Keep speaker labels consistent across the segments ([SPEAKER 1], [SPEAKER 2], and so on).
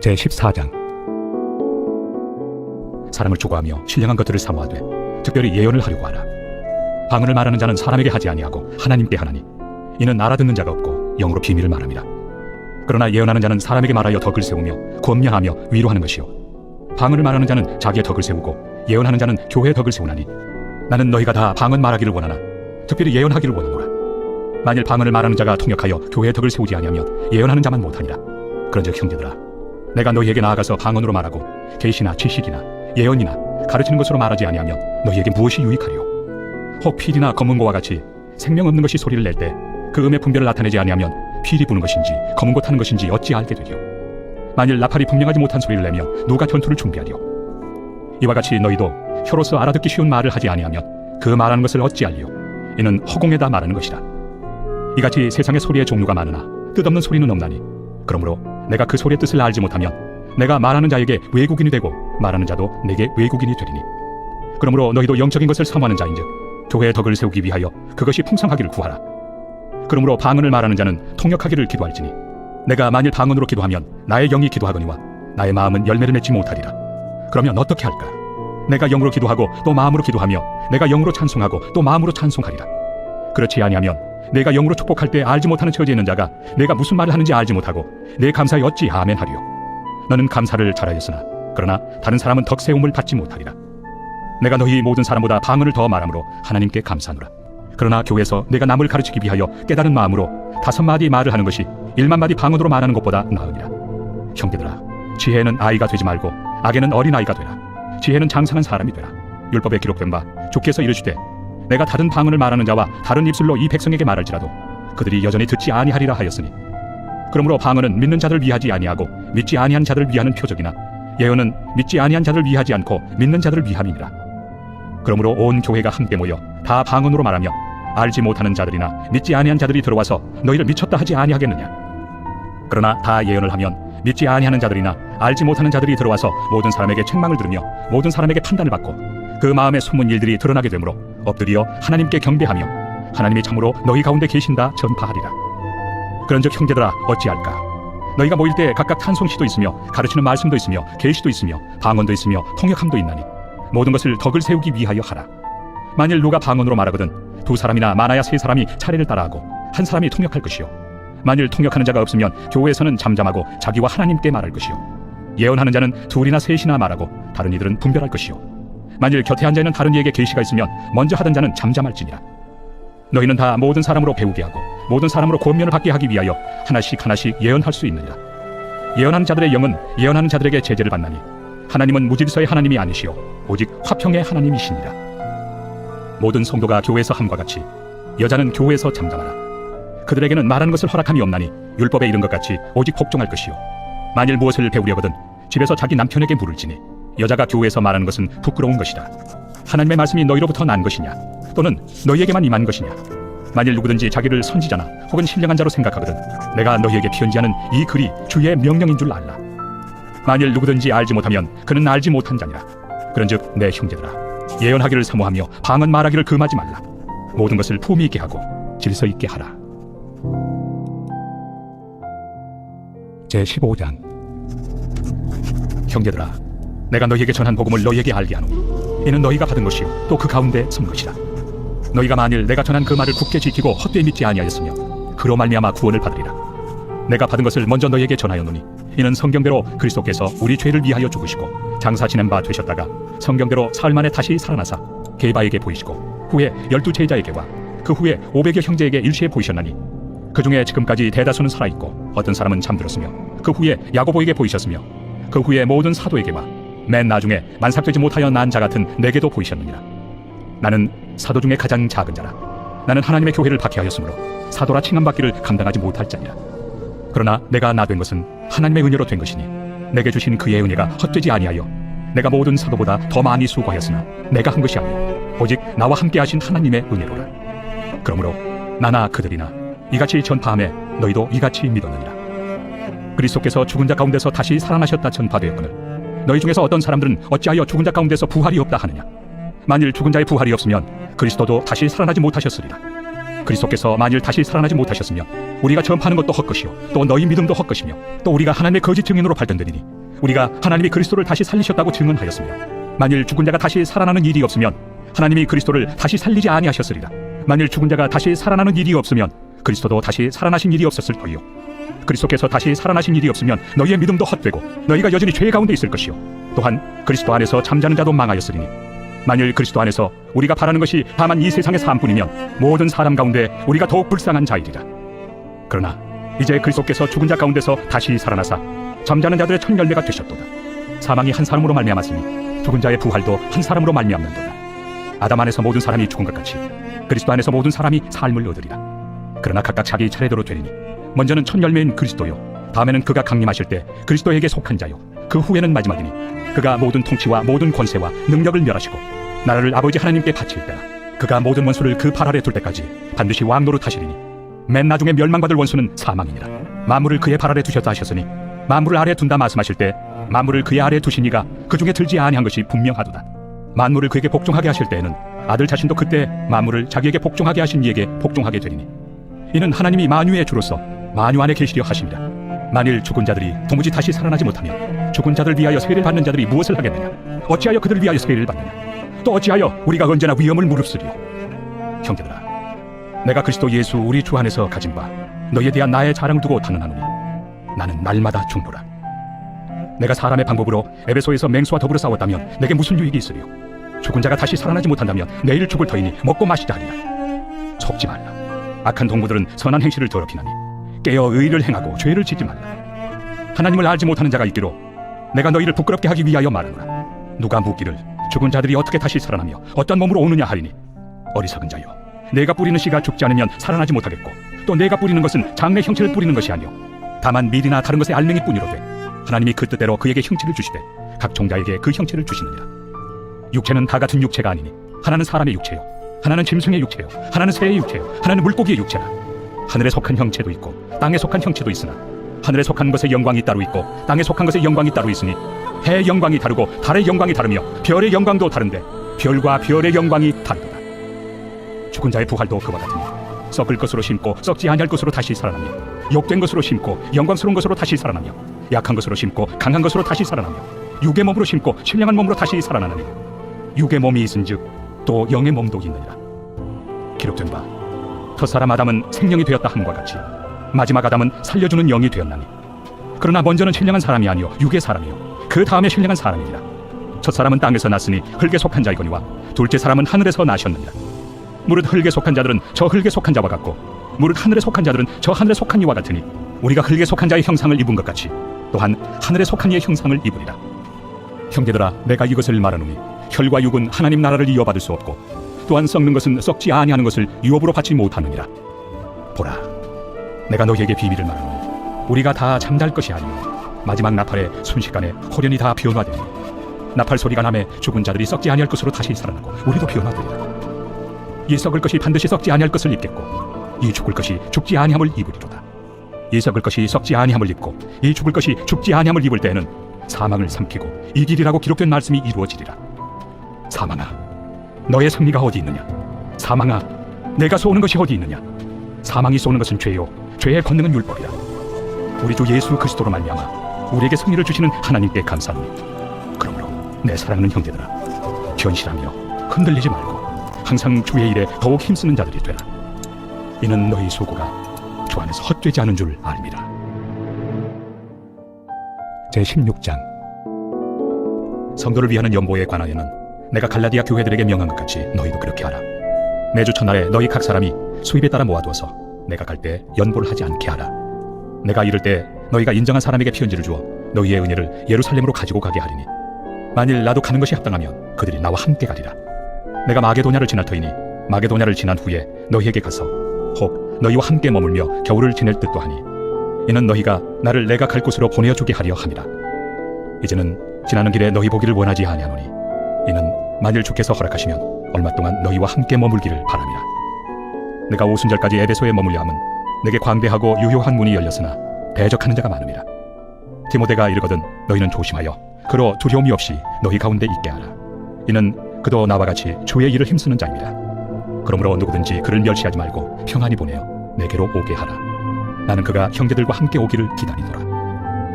[SPEAKER 1] 제14장. 사람을 추구하며 신령한 것들을 사모하되 특별히 예언을 하려고 하라. 방언을 말하는 자는 사람에게 하지 아니하고 하나님께 하나니 이는 알아듣는 자가 없고 영으로 비밀을 말함이라. 그러나 예언하는 자는 사람에게 말하여 덕을 세우며 권면하며 위로하는 것이요 방언을 말하는 자는 자기의 덕을 세우고 예언하는 자는 교회의 덕을 세우나니 나는 너희가 다 방언 말하기를 원하나 특별히 예언하기를 원하노라. 만일 방언을 말하는 자가 통역하여 교회의 덕을 세우지 아니하면 예언하는 자만 못하니라. 그런즉 형제들아, 내가 너희에게 나아가서 방언으로 말하고 계시나 지식이나 예언이나 가르치는 것으로 말하지 아니하면 너희에게 무엇이 유익하리요? 혹 필이나 검은고와 같이 생명 없는 것이 소리를 낼 때 그 음의 분별을 나타내지 아니하면 필이 부는 것인지 검은고 타는 것인지 어찌 알게 되리요? 만일 나팔이 분명하지 못한 소리를 내며 누가 전투를 준비하리요? 이와 같이 너희도 혀로서 알아듣기 쉬운 말을 하지 아니하면 그 말하는 것을 어찌 알리요? 이는 허공에다 말하는 것이라. 이같이 세상의 소리의 종류가 많으나 뜻없는 소리는 없나니 그러므로 내가 그 소리의 뜻을 알지 못하면 내가 말하는 자에게 외국인이 되고 말하는 자도 내게 외국인이 되리니 그러므로 너희도 영적인 것을 사모하는 자인즉 교회의 덕을 세우기 위하여 그것이 풍성하기를 구하라. 그러므로 방언을 말하는 자는 통역하기를 기도할지니 내가 만일 방언으로 기도하면 나의 영이 기도하거니와 나의 마음은 열매를 맺지 못하리라. 그러면 어떻게 할까? 내가 영으로 기도하고 또 마음으로 기도하며 내가 영으로 찬송하고 또 마음으로 찬송하리라. 그렇지 아니하면 내가 영으로 축복할 때 알지 못하는 처지에 있는 자가 내가 무슨 말을 하는지 알지 못하고 내 감사에 어찌 아멘 하리요? 너는 감사를 잘하였으나 그러나 다른 사람은 덕 세움을 받지 못하리라. 내가 너희 모든 사람보다 방언을 더 말함으로 하나님께 감사하노라. 그러나 교회에서 내가 남을 가르치기 위하여 깨달은 마음으로 5마디 말을 하는 것이 1만마디 방언으로 말하는 것보다 나으니라. 형제들아, 지혜는 아이가 되지 말고 악에는 어린아이가 되라. 지혜는 장성한 사람이 되라. 율법에 기록된 바 주께서 이르시되 내가 다른 방언을 말하는 자와 다른 입술로 이 백성에게 말할지라도 그들이 여전히 듣지 아니하리라 하였으니 그러므로 방언은 믿는 자들을 위하지 아니하고 믿지 아니한 자들을 위하는 표적이나 예언은 믿지 아니한 자들을 위하지 않고 믿는 자들을 위함이니라. 그러므로 온 교회가 함께 모여 다 방언으로 말하며 알지 못하는 자들이나 믿지 아니한 자들이 들어와서 너희를 미쳤다 하지 아니하겠느냐? 그러나 다 예언을 하면 믿지 아니하는 자들이나 알지 못하는 자들이 들어와서 모든 사람에게 책망을 들으며 모든 사람에게 판단을 받고 그 마음의 숨은 일들이 드러나게 되므로 엎드려 하나님께 경배하며 하나님이 참으로 너희 가운데 계신다 전파하리라. 그런즉 형제들아, 어찌할까? 너희가 모일 때 각각 찬송시도 있으며 가르치는 말씀도 있으며 계시도 있으며 방언도 있으며 통역함도 있나니 모든 것을 덕을 세우기 위하여 하라. 만일 누가 방언으로 말하거든 2사람이나 많아야 3사람이 차례를 따라하고 한 사람이 통역할 것이요 만일 통역하는 자가 없으면 교회에서는 잠잠하고 자기와 하나님께 말할 것이요 예언하는 자는 2이나 3이나 말하고 다른 이들은 분별할 것이요 만일 곁에 앉아있는 다른 이에게 계시가 있으면 먼저 하던 자는 잠잠할지니라. 너희는 다 모든 사람으로 배우게 하고 모든 사람으로 권면을 받게 하기 위하여 하나씩 하나씩 예언할 수 있느니라. 예언하는 자들의 영은 예언하는 자들에게 제재를 받나니 하나님은 무질서의 하나님이 아니시오 오직 화평의 하나님이시니라. 모든 성도가 교회에서 함과 같이 여자는 교회에서 잠잠하라. 그들에게는 말하는 것을 허락함이 없나니 율법에 이른 것 같이 오직 복종할 것이요 만일 무엇을 배우려거든 집에서 자기 남편에게 물을지니 여자가 교회에서 말하는 것은 부끄러운 것이라. 하나님의 말씀이 너희로부터 난 것이냐 또는 너희에게만 임한 것이냐? 만일 누구든지 자기를 선지자나 혹은 신령한 자로 생각하거든 내가 너희에게 편지하는 이 글이 주의 명령인 줄 알라. 만일 누구든지 알지 못하면 그는 알지 못한 자니라. 그런즉 내 형제들아, 예언하기를 사모하며 방언 말하기를 금하지 말라. 모든 것을 품위 있게 하고 질서 있게 하라. 제15장. 형제들아, 내가 너희에게 전한 복음을 너희에게 알게 하노니 이는 너희가 받은 것이요 또 그 가운데 선 것이라. 너희가 만일 내가 전한 그 말을 굳게 지키고 헛되이 믿지 아니하였으며 그로 말미암아 구원을 받으리라. 내가 받은 것을 먼저 너희에게 전하였노니 이는 성경대로 그리스도께서 우리 죄를 위하여 죽으시고 장사 지낸 바 되셨다가 성경대로 사흘 만에 다시 살아나사 게바에게 보이시고 후에 12제자에게와 그 후에 500여 형제에게 일시에 보이셨나니 그 중에 지금까지 대다수는 살아있고 어떤 사람은 잠들었으며 그 후에 야고보에게 보이셨으며 그 후에 모든 사도에게와 맨 나중에 만삭되지 못하여 난 자 같은 내게도 보이셨느니라. 나는 사도 중에 가장 작은 자라. 나는 하나님의 교회를 박해하였으므로 사도라 칭함받기를 감당하지 못할 자니라. 그러나 내가 나 된 것은 하나님의 은혜로 된 것이니 내게 주신 그의 은혜가 헛되지 아니하여 내가 모든 사도보다 더 많이 수고하였으나 내가 한 것이 아니요 오직 나와 함께 하신 하나님의 은혜로라. 그러므로 나나 그들이나 이같이 전파하매 너희도 이같이 믿었느니라. 그리스도께서 죽은 자 가운데서 다시 살아나셨다 전파되었거늘 너희 중에서 어떤 사람들은 어찌하여 죽은 자 가운데서 부활이 없다 하느냐? 만일 죽은 자의 부활이 없으면 그리스도도 다시 살아나지 못하셨으리라. 그리스도께서 만일 다시 살아나지 못하셨으면 우리가 전파하는 것도 헛것이요 또 너희 믿음도 헛것이며 또 우리가 하나님의 거짓 증인으로 발견되리니 우리가 하나님이 그리스도를 다시 살리셨다고 증언하였으며 만일 죽은 자가 다시 살아나는 일이 없으면 하나님이 그리스도를 다시 살리지 아니하셨으리라. 만일 죽은 자가 다시 살아나는 일이 없으면 그리스도도 다시 살아나신 일이 없었을 터이요 그리스도께서 다시 살아나신 일이 없으면 너희의 믿음도 헛되고 너희가 여전히 죄 가운데 있을 것이요 또한 그리스도 안에서 잠자는 자도 망하였으리니 만일 그리스도 안에서 우리가 바라는 것이 다만 이 세상의 삶뿐이면 모든 사람 가운데 우리가 더욱 불쌍한 자이리라. 그러나 이제 그리스도께서 죽은 자 가운데서 다시 살아나사 잠자는 자들의 첫 열매가 되셨도다. 사망이 한 사람으로 말미암았으니 죽은 자의 부활도 한 사람으로 말미암는도다. 아담 안에서 모든 사람이 죽은 것 같이 그리스도 안에서 모든 사람이 삶을 얻으리라. 그러나 각각 자기 차례대로 되리니 먼저는 첫 열매인 그리스도요 다음에는 그가 강림하실 때 그리스도에게 속한 자요 그 후에는 마지막이니 그가 모든 통치와 모든 권세와 능력을 멸하시고 나라를 아버지 하나님께 바칠 때라. 그가 모든 원수를 그 발 아래 둘 때까지 반드시 왕노릇 하시리니 맨 나중에 멸망받을 원수는 사망이니라. 만물을 그의 발 아래 두셨다 하셨으니 만물을 아래 둔다 말씀하실 때 만물을 그의 아래 두시니가 그 중에 들지 아니한 것이 분명하도다. 만물을 그에게 복종하게 하실 때에는 아들 자신도 그때 만물을 자기에게 복종하게 하신 이에게 복종하게 되리니 이는 하나님이 만유의 주로서 만유 안에 계시려 하심이라. 만일 죽은 자들이 도무지 다시 살아나지 못하면 죽은 자들 위하여 세를 받는 자들이 무엇을 하겠느냐? 어찌하여 그들을 위하여 세를 받느냐? 또 어찌하여 우리가 언제나 위험을 무릅쓰리요? 형제들아, 내가 그리스도 예수 우리 주 안에서 가진 바 너희에 대한 나의 자랑을 두고 단언하노니 나는 날마다 중보라. 내가 사람의 방법으로 에베소에서 맹수와 더불어 싸웠다면 내게 무슨 유익이 있으리요? 죽은 자가 다시 살아나지 못한다면 내일 죽을 터이니 먹고 마시자 하리라. 속지 말라. 악한 동무들은 선한 행실을 더럽히나니 깨어 의를 행하고 죄를 짓지 말라. 하나님을 알지 못하는 자가 있기로 내가 너희를 부끄럽게 하기 위하여 말하노라. 누가 묻기를 죽은 자들이 어떻게 다시 살아나며 어떤 몸으로 오느냐 하리니 어리석은 자여, 내가 뿌리는 씨가 죽지 않으면 살아나지 못하겠고 또 내가 뿌리는 것은 장래 형체를 뿌리는 것이 아니요 다만 밀이나 다른 것의 알맹이뿐이로되 하나님이 그 뜻대로 그에게 형체를 주시되 각 종자에게 그 형체를 주시느니라. 육체는 다 같은 육체가 아니니 하나는 사람의 육체요 하나는 짐승의 육체요 하나는 새의 육체요 하나는 물고기의 육체라. 하늘에 속한 형체도 있고 땅에 속한 형체도 있으나 하늘에 속한 것의 영광이 따로 있고 땅에 속한 것의 영광이 따로 있으니 해의 영광이 다르고 달의 영광이 다르며 별의 영광도 다른데 별과 별의 영광이 다르도다. 죽은 자의 부활도 그와 같으니 썩을 것으로 심고 썩지 아니할 것으로 다시 살아나며 욕된 것으로 심고 영광스러운 것으로 다시 살아나며 약한 것으로 심고 강한 것으로 다시 살아나며 육의 몸으로 심고 신령한 몸으로 다시 살아나느니 육의 몸이 있은즉 또 영의 몸도 있느니라. 기록된 바 첫사람 아담은 생명이 되었다 함과 같이 마지막 아담은 살려주는 영이 되었나니 그러나 먼저는 신령한 사람이 아니요 육의 사람이요 그 다음에 신령한 사람이니라. 첫사람은 땅에서 났으니 흙에 속한 자이거니와 둘째 사람은 하늘에서 나셨느니라. 무릇 흙에 속한 자들은 저 흙에 속한 자와 같고 무릇 하늘에 속한 자들은 저 하늘에 속한 이와 같으니 우리가 흙에 속한 자의 형상을 입은 것 같이 또한 하늘에 속한 이의 형상을 입으리라. 형제들아, 내가 이것을 말하노니 혈과 육은 하나님 나라를 이어받을 수 없고 또한 썩는 것은 썩지 아니하는 것을 유업으로 받지 못하느니라. 보라, 내가 너희에게 비밀을 말하노니 우리가 다 잠잘 것이 아니요 마지막 나팔에 순식간에 호련히 다 변화되니 나팔 소리가 나매 죽은 자들이 썩지 아니할 것으로 다시 살아나고 우리도 변화되리라. 이 썩을 것이 반드시 썩지 아니할 것을 입겠고 이 죽을 것이 죽지 아니함을 입으리로다. 이 썩을 것이 썩지 아니함을 입고 이 죽을 것이 죽지 아니함을 입을 때에는 사망을 삼키고 이기리라고 기록된 말씀이 이루어지리라. 사망아, 너의 승리가 어디 있느냐? 사망아, 내가 쏘는 것이 어디 있느냐? 사망이 쏘는 것은 죄요 죄의 권능은 율법이라. 우리 주 예수 그리스도로 말미암아 우리에게 승리를 주시는 하나님께 감사하노니 그러므로 내 사랑하는 형제들아, 견실하며 흔들리지 말고 항상 주의 일에 더욱 힘쓰는 자들이 되라. 이는 너희 소고가 주 안에서 헛되지 않은 줄 알미라. 제16장. 성도를 위하는 연보에 관하여는 내가 갈라디아 교회들에게 명한 것 같이 너희도 그렇게 하라. 매주 첫날에 너희 각 사람이 수입에 따라 모아두어서 내가 갈 때 연보를 하지 않게 하라. 내가 이를 때 너희가 인정한 사람에게 편지를 주어 너희의 은혜를 예루살렘으로 가지고 가게 하리니 만일 나도 가는 것이 합당하면 그들이 나와 함께 가리라. 내가 마게도냐를 지날 터이니 마게도냐를 지난 후에 너희에게 가서 혹 너희와 함께 머물며 겨울을 지낼 듯도 하니 이는 너희가 나를 내가 갈 곳으로 보내어주게 하려 함이라. 이제는 지나는 길에 너희 보기를 원하지 아니하노니 이는 만일 주께서 허락하시면 얼마 동안 너희와 함께 머물기를 바람이라. 내가 오순절까지 에베소에 머물려 함은 내게 광대하고 유효한 문이 열렸으나 대적하는 자가 많음이라. 디모데가 이르거든 너희는 조심하여 그로 두려움이 없이 너희 가운데 있게 하라. 이는 그도 나와 같이 주의 일을 힘쓰는 자입니다. 그러므로 누구든지 그를 멸시하지 말고 평안히 보내어 내게로 오게 하라. 나는 그가 형제들과 함께 오기를 기다리노라.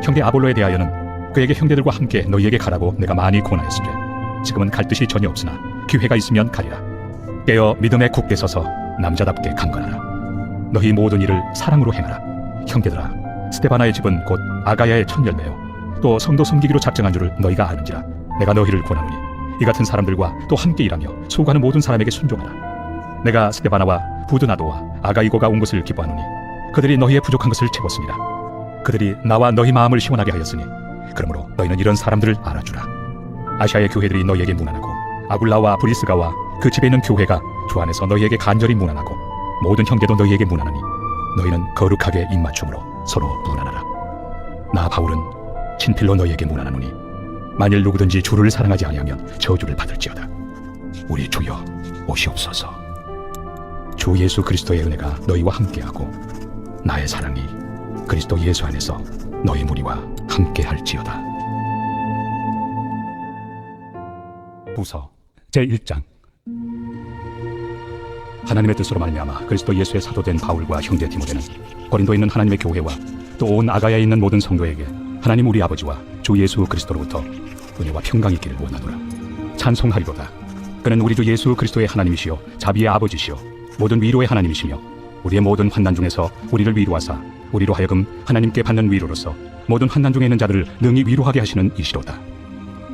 [SPEAKER 1] 형제 아볼로에 대하여는 그에게 형제들과 함께 너희에게 가라고 내가 많이 권하였으되 지금은 갈 뜻이 전혀 없으나 기회가 있으면 가리라. 깨어 믿음에 굳게 서서 남자답게 강건하라. 너희 모든 일을 사랑으로 행하라. 형제들아, 스데바나의 집은 곧 아가야의 첫 열매요 또 성도 섬기기로 작정한 줄을 너희가 아는지라. 내가 너희를 권하노니 이 같은 사람들과 또 함께 일하며 수고하는 모든 사람에게 순종하라. 내가 스데바나와 부드나도와 아가이고가 온 것을 기뻐하노니 그들이 너희의 부족한 것을 채웠습니다. 그들이 나와 너희 마음을 시원하게 하였으니 그러므로 너희는 이런 사람들을 알아주라. 아시아의 교회들이 너희에게 문안하고 아굴라와 브리스가와 그 집에 있는 교회가 주 안에서 너희에게 간절히 문안하고 모든 형제도 너희에게 문안하니 너희는 거룩하게 입맞춤으로 서로 문안하라. 나 바울은 친필로 너희에게 문안하노니 만일 누구든지 주를 사랑하지 아니하면 저주를 받을지어다. 우리 주여 오시옵소서. 주 예수 그리스도의 은혜가 너희와 함께하고 나의 사랑이 그리스도 예수 안에서 너희 무리와 함께할지어다. 후서 제1장. 하나님의 뜻으로 말미암아 그리스도 예수의 사도된 바울과 형제 디모데는 고린도에 있는 하나님의 교회와 또 온 아가야에 있는 모든 성도에게 하나님 우리 아버지와 주 예수 그리스도로부터 은혜와 평강이 있기를 원하노라. 찬송하리로다. 그는 우리 주 예수 그리스도의 하나님이시요 자비의 아버지시요 모든 위로의 하나님이시며 우리의 모든 환난 중에서 우리를 위로하사 우리로 하여금 하나님께 받는 위로로서 모든 환난 중에 있는 자들을 능히 위로하게 하시는 이시로다.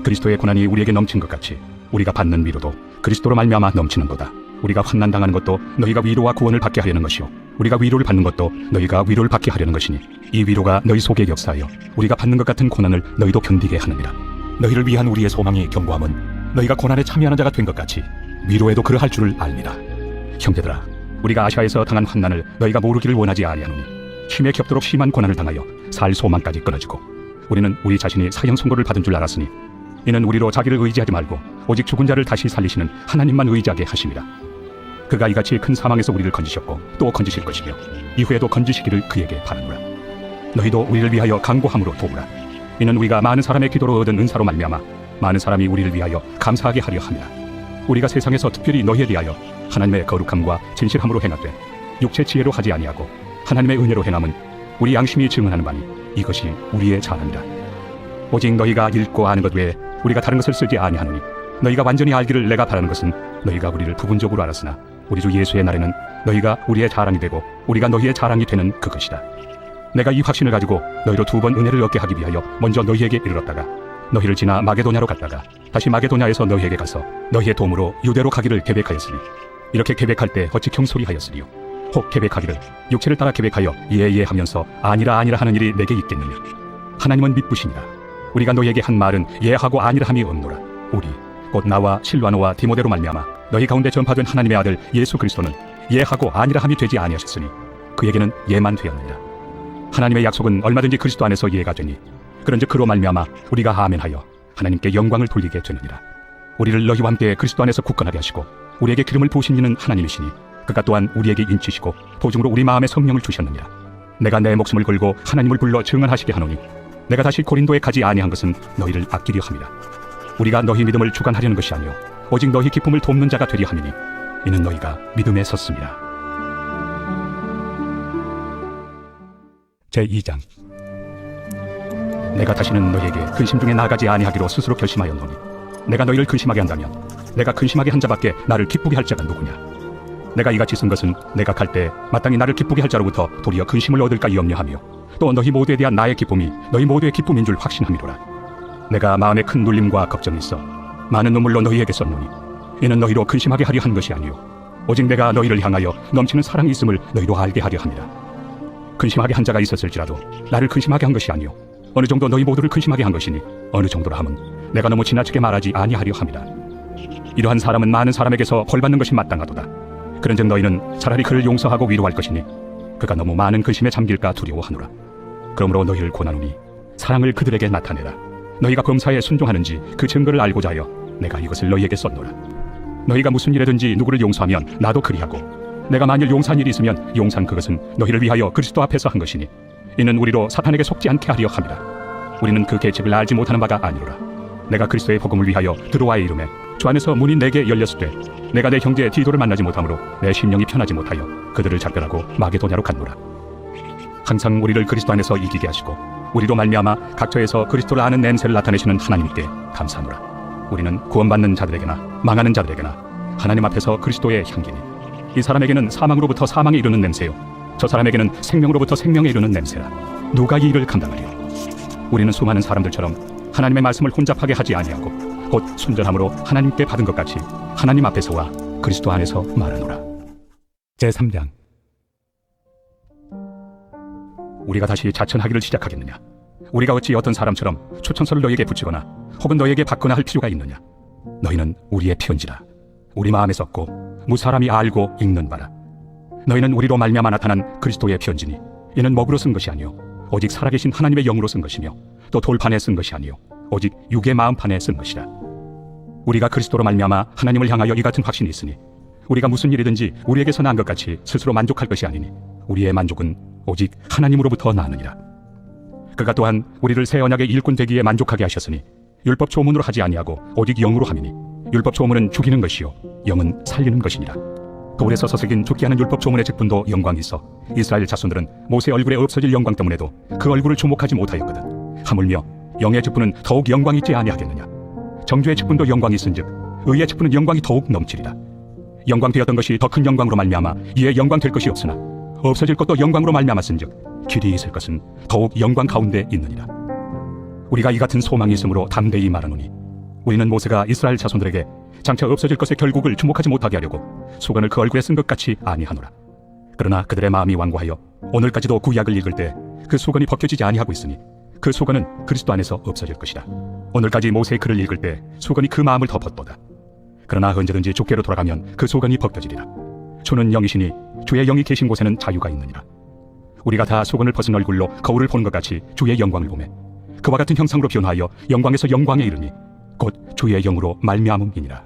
[SPEAKER 1] 그리스도의 고난이 우리에게 넘친 것 같이 우리가 받는 위로도 그리스도로 말미암아 넘치는도다. 우리가 환난 당하는 것도 너희가 위로와 구원을 받게 하려는 것이요 우리가 위로를 받는 것도 너희가 위로를 받게 하려는 것이니 이 위로가 너희 속에 역사하여 우리가 받는 것 같은 고난을 너희도 견디게 하느니라. 너희를 위한 우리의 소망이 견고함은 너희가 고난에 참여하는 자가 된 것 같이 위로에도 그러할 줄을 알미라. 형제들아, 우리가 아시아에서 당한 환난을 너희가 모르기를 원하지 아니하노니 힘에 겹도록 심한 고난을 당하여 살 소망까지 끊어지고 우리는 우리 자신이 사형 선고를 받은 줄 알았으니 이는 우리로 자기를 의지하지 말고 오직 죽은 자를 다시 살리시는 하나님만 의지하게 하심이라. 그가 이같이 큰 사망에서 우리를 건지셨고 또 건지실 것이며 이후에도 건지시기를 그에게 바라노라. 너희도 우리를 위하여 간구함으로 도우라. 이는 우리가 많은 사람의 기도로 얻은 은사로 말미암아 많은 사람이 우리를 위하여 감사하게 하려 함이라. 우리가 세상에서 특별히 너희에 대하여 하나님의 거룩함과 진실함으로 행하되 육체 지혜로 하지 아니하고 하나님의 은혜로 행함은 우리 양심이 증언하는 바니 이것이 우리의 자랑이라. 오직 너희가 읽고 아는 것 외에 우리가 다른 것을 쓰지 아니하노니 너희가 완전히 알기를 내가 바라는 것은 너희가 우리를 부분적으로 알았으나 우리 주 예수의 날에는 너희가 우리의 자랑이 되고 우리가 너희의 자랑이 되는 그것이다. 내가 이 확신을 가지고 너희로 2번 은혜를 얻게 하기 위하여 먼저 너희에게 이르렀다가 너희를 지나 마게도냐로 갔다가 다시 마게도냐에서 너희에게 가서 너희의 도움으로 유대로 가기를 계획하였으니 이렇게 계획할 때 어찌 경솔히 하였으리요. 혹 계획하기를 육체를 따라 계획하여 예예 하면서 아니라 아니라 하는 일이 내게 있겠느냐. 하나님은 미쁘시니라. 우리가 너희에게 한 말은 예하고 아니라 함이 없노라. 우리 곧 나와 실와노와 디모데로 말미암아 너희 가운데 전파된 하나님의 아들 예수 그리스도는 예하고 아니라 함이 되지 아니하셨으니 그에게는 예만 되었느니라. 하나님의 약속은 얼마든지 그리스도 안에서 예가 되니 그런즉 그로 말미암아 우리가 아멘하여 하나님께 영광을 돌리게 되느니라. 우리를 너희와 함께 그리스도 안에서 굳건하게 하시고 우리에게 기름을 부으신 이는 하나님이시니 그가 또한 우리에게 인치시고 도중으로 우리 마음에 성령을 주셨느니라. 내가 내 목숨을 걸고 하나님을 불러 증언하시게 하노니 내가 다시 고린도에 가지 아니한 것은 너희를 아끼려 함이라. 우리가 너희 믿음을 주관하려는 것이 아니요 오직 너희 기쁨을 돕는 자가 되려 함이니 이는 너희가 믿음에 섰습니다. 제2장. 내가 다시는 너희에게 근심 중에 나아가지 아니하기로 스스로 결심하였노니 내가 너희를 근심하게 한다면 내가 근심하게 한 자밖에 나를 기쁘게 할 자가 누구냐. 내가 이같이 쓴 것은 내가 갈 때 마땅히 나를 기쁘게 할 자로부터 도리어 근심을 얻을까 염려하며 또 너희 모두에 대한 나의 기쁨이 너희 모두의 기쁨인 줄 확신함이로라. 내가 마음에 큰 눌림과 걱정이 있어 많은 눈물로 너희에게 썼노니 이는 너희로 근심하게 하려 한 것이 아니요 오직 내가 너희를 향하여 넘치는 사랑이 있음을 너희로 알게 하려 함이라. 근심하게 한 자가 있었을지라도 나를 근심하게 한 것이 아니요 어느 정도 너희 모두를 근심하게 한 것이니 어느 정도라 함은 내가 너무 지나치게 말하지 아니하려 함이라. 이러한 사람은 많은 사람에게서 벌받는 것이 마땅하도다. 그런즉 너희는 차라리 그를 용서하고 위로할 것이니 그가 너무 많은 근심에 잠길까 두려워하노라. 그러므로 너희를 권하노니 사랑을 그들에게 나타내라. 너희가 범사에 순종하는지 그 증거를 알고자 하여 내가 이것을 너희에게 썼노라. 너희가 무슨 일에든지 누구를 용서하면 나도 그리하고 내가 만일 용서한 일이 있으면 용서한 그것은 너희를 위하여 그리스도 앞에서 한 것이니 이는 우리로 사탄에게 속지 않게 하려 함이라. 우리는 그 계책을 알지 못하는 바가 아니로라. 내가 그리스도의 복음을 위하여 드로아에 이름에 주 안에서 문이 내게 열렸을 때 내가 내 형제 디도를 만나지 못하므로 내 심령이 편하지 못하여 그들을 작별하고 마게도냐로 갔노라. 항상 우리를 그리스도 안에서 이기게 하시고 우리로 말미암아 각처에서 그리스도를 아는 냄새를 나타내시는 하나님께 감사하노라. 우리는 구원받는 자들에게나 망하는 자들에게나 하나님 앞에서 그리스도의 향기니, 이 사람에게는 사망으로부터 사망에 이르는 냄새요, 저 사람에게는 생명으로부터 생명에 이르는 냄새라. 누가 이 일을 감당하리요? 우리는 수많은 사람들처럼 하나님의 말씀을 혼잡하게 하지 아니하고 곧 순전함으로 하나님께 받은 것 같이 하나님 앞에서와 그리스도 안에서 말하노라. 제3장. 우리가 다시 자천하기를 시작하겠느냐? 우리가 어찌 어떤 사람처럼 추천서를 너에게 붙이거나 혹은 너에게 받거나 할 필요가 있느냐? 너희는 우리의 편지라. 우리 마음에 썼고 무사람이 알고 읽는 바라. 너희는 우리로 말미암아 나타난 그리스도의 편지니, 이는 먹으로 쓴 것이 아니요 오직 살아계신 하나님의 영으로 쓴 것이며, 또 돌판에 쓴 것이 아니요 오직 육의 마음판에 쓴 것이라. 우리가 그리스도로 말미암아 하나님을 향하여 이 같은 확신이 있으니, 우리가 무슨 일이든지 우리에게서 난 것 같이 스스로 만족할 것이 아니니 우리의 만족은 오직 하나님으로부터 나느니라. 그가 또한 우리를 새 언약의 일꾼 되기에 만족하게 하셨으니, 율법 조문으로 하지 아니하고 오직 영으로 함이니, 율법 조문은 죽이는 것이요 영은 살리는 것이니라. 돌에 써서 새긴 죽게 하는 율법 조문의 직분도 영광이 있어 이스라엘 자손들은 모세 얼굴에 없어질 영광 때문에도 그 얼굴을 주목하지 못하였거든. 하물며 영의 직분은 더욱 영광이 있지 아니하겠느냐? 정죄의 직분도 영광이 있은즉 의의 직분은 영광이 더욱 넘치리라. 영광 되었던 것이 더 큰 영광으로 말미암아 이에 영광 될 것이 없으나, 없어질 것도 영광으로 말미암았은즉 길이 있을 것은 더욱 영광 가운데 있느니라. 우리가 이 같은 소망이 있으므로 담대히 말하노니, 우리는 모세가 이스라엘 자손들에게 장차 없어질 것의 결국을 주목하지 못하게 하려고 수건을 그 얼굴에 쓴 것 같이 아니하노라. 그러나 그들의 마음이 완고하여 오늘까지도 구약을 읽을 때 그 수건이 벗겨지지 아니하고 있으니 그 수건은 그리스도 안에서 없어질 것이라. 오늘까지 모세의 글을 읽을 때 수건이 그 마음을 덮었도다. 그러나 언제든지 주께로 돌아가면 그 수건이 벗겨지리라. 주는 영이시니 주의 영이 계신 곳에는 자유가 있느니라. 우리가 다 수건을 벗은 얼굴로 거울을 보는 것 같이 주의 영광을 보매 그와 같은 형상으로 변화하여 영광에서 영광에 이르니 곧 주의 영으로 말미암음이니라.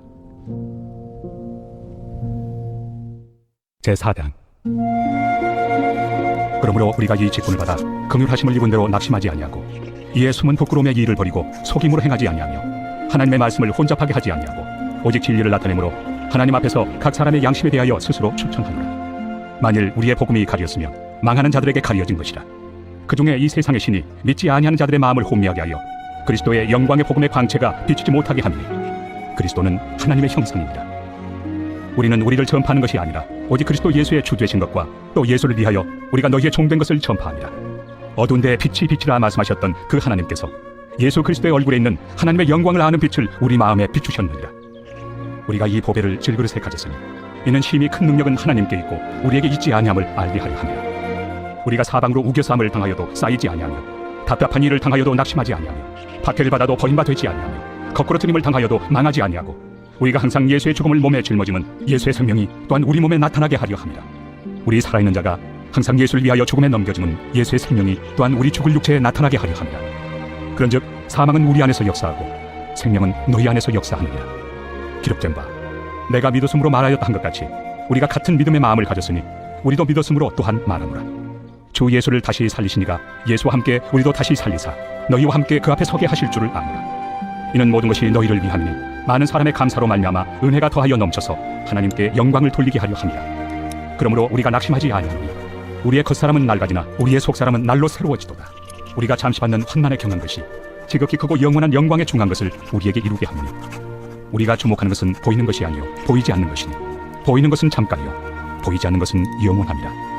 [SPEAKER 1] 제4장. 그러므로 우리가 이 직분을 받아 긍휼하심을 입은 대로 낙심하지 아니하고 이에 숨은 부끄러움의 일을 버리고 속임으로 행하지 아니하며 하나님의 말씀을 혼잡하게 하지 아니하고 오직 진리를 나타내므로 하나님 앞에서 각 사람의 양심에 대하여 스스로 추천하노라. 만일 우리의 복음이 가렸으면 망하는 자들에게 가려진 것이라. 그 중에 이 세상의 신이 믿지 아니하는 자들의 마음을 혼미하게 하여 그리스도의 영광의 복음의 광채가 비치지 못하게 함이니, 그리스도는 하나님의 형상입니다. 우리는 우리를 전파하는 것이 아니라 오직 그리스도 예수의 주 되신 것과 또 예수를 위하여 우리가 너희의 종된 것을 전파합니다. 어두운 데에 빛이 비치라 말씀하셨던 그 하나님께서 예수 그리스도의 얼굴에 있는 하나님의 영광을 아는 빛을 우리 마음에 비추셨느니라. 우리가 이 보배를 질그릇에 가졌으니 이는 심히 큰 능력은 하나님께 있고 우리에게 있지 아니함을 알게 하려 함이라. 우리가 사방으로 우겨싸움을 당하여도 쌓이지 아니하며 답답한 일을 당하여도 낙심하지 아니하며 박해를 받아도 버림받지 아니하며 거꾸로 트림을 당하여도 망하지 아니하고, 우리가 항상 예수의 죽음을 몸에 짊어짐은 예수의 생명이 또한 우리 몸에 나타나게 하려 함이라. 우리 살아있는 자가 항상 예수를 위하여 죽음에 넘겨짐은 예수의 생명이 또한 우리 죽을 육체에 나타나게 하려 함이라. 그런즉 사망은 우리 안에서 역사하고 생명은 너희 안에서 역사하느니라. 기록된 바 내가 믿었으므로 말하였다 한 것 같이 우리가 같은 믿음의 마음을 가졌으니 우리도 믿었으므로 또한 말하노라. 주 예수를 다시 살리시니가 예수와 함께 우리도 다시 살리사 너희와 함께 그 앞에 서게 하실 줄을 아노라. 이는 모든 것이 너희를 위함이니 많은 사람의 감사로 말미암아 은혜가 더하여 넘쳐서 하나님께 영광을 돌리게 하려 함이라. 그러므로 우리가 낙심하지 아니하노니 우리의 겉사람은 낡아지나 우리의 속사람은 날로 새로워지도다. 우리가 잠시 받는 환난에 경한 것이 지극히 크고 영원한 영광에 중한 것을 우리에게 이루게 하느니, 우리가 주목하는 것은 보이는 것이 아니요 보이지 않는 것이니 보이는 것은 잠깐이요 보이지 않는 것은 영원함이라.